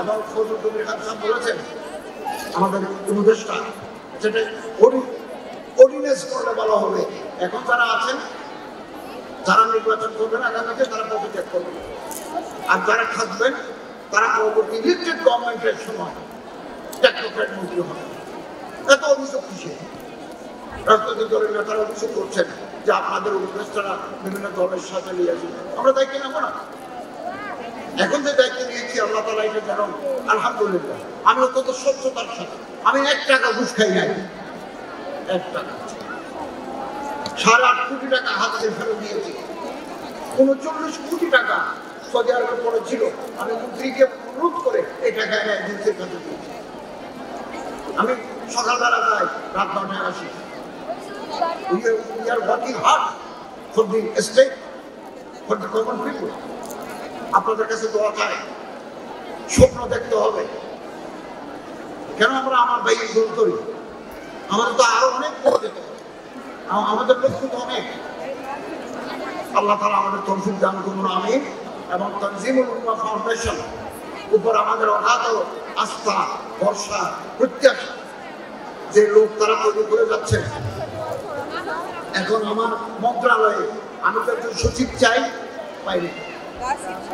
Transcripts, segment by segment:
আবার ফজল কবির খান সাহেব বলেছেন আমাদের উপদেষ্টা, যেটা অর্ডিনেন্স করলে বলা হবে, এখন যারা আছেন যারা নির্বাচন করবেন আগামীতে তারা পদত্যাগ করবেন, আর যারা থাকবেন তারা পরবর্তী ইলেকটেড গভর্নমেন্টের সময় টেকনোক্র্যাট মন্ত্রী হবে। এত অভিযোগ কিসে? রাজনৈতিক দলের নেতারা অভিযোগ করছেন যে আপনাদের উপদেষ্টারা বিভিন্ন দলের সাথে নিয়েছে। আমরা দায়িত্ব নেবো না? এখন যে দায়িত্ব নিয়েছি আল্লাহ তাআলা এটা জানেন, আলহামদুলিল্লাহ। আমি অত্যন্ত স্বচ্ছতার সাথে, আমি 1 টাকা ঘুষ খাই নাই, 1 টাকা, 8.5 কোটি টাকা হাত দিয়ে ফেরত দিয়েছি। 39 কোটি টাকা সৌদি আরবে পড়েছিল, আমি মন্ত্রীকে অনুরোধ করে এই টাকা এজেন্সির কাছে দিয়েছি। আমি সকালবেলা যাই, রাত 9টায় আসি। We are working hard for the state, for the common people. আপনাদের কাছে দোয়া চাই, স্বপ্ন দেখতে হবে। কেন আমরা আমার ভাইয়ের দূর করি? আমাদের তো আরো অনেক দূর যেতে হবে, আমাদের লক্ষ্য তো অনেক। আল্লাহ তাআলা আমাদের তৌফিক দান করুন, আমিন। এবং তানজিমুল উম্মাহ ফাউন্ডেশন উপর আমাদের অগাধ আস্থা, ভরসা, প্রত্যাশা। যে লোক তারা তৈরি করে যাচ্ছে, এখন আমার মন্ত্রণালয়ে আমি তো একজন সচিব চাই, পাইনি।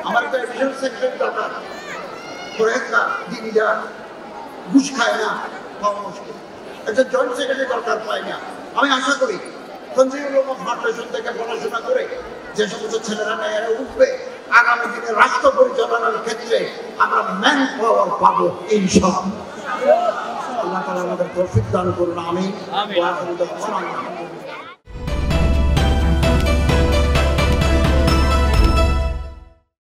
আমার একটা এডিশনাল সেক্রেটারি দরকার, প্রয়োগটা দিদিরা ঘুষ খায় না, পাওয়া মুশকিল। একটা জয়েন্ট সেক্রেটারি দরকার, পাই না। আমি আশা করি তানজিমুল উম্মাহ ফাউন্ডেশন থেকে পড়াশোনা করে যে সমস্ত ছেলেরা মেয়েরা উঠবে, আগামী দিনে রাষ্ট্র পরিচালনার ক্ষেত্রে আমরা ম্যান পাওয়ার পাবো ইনশাআল্লাহ। আল্লাহ তাআলা আমাদের তৌফিক দান করুন, আমিন।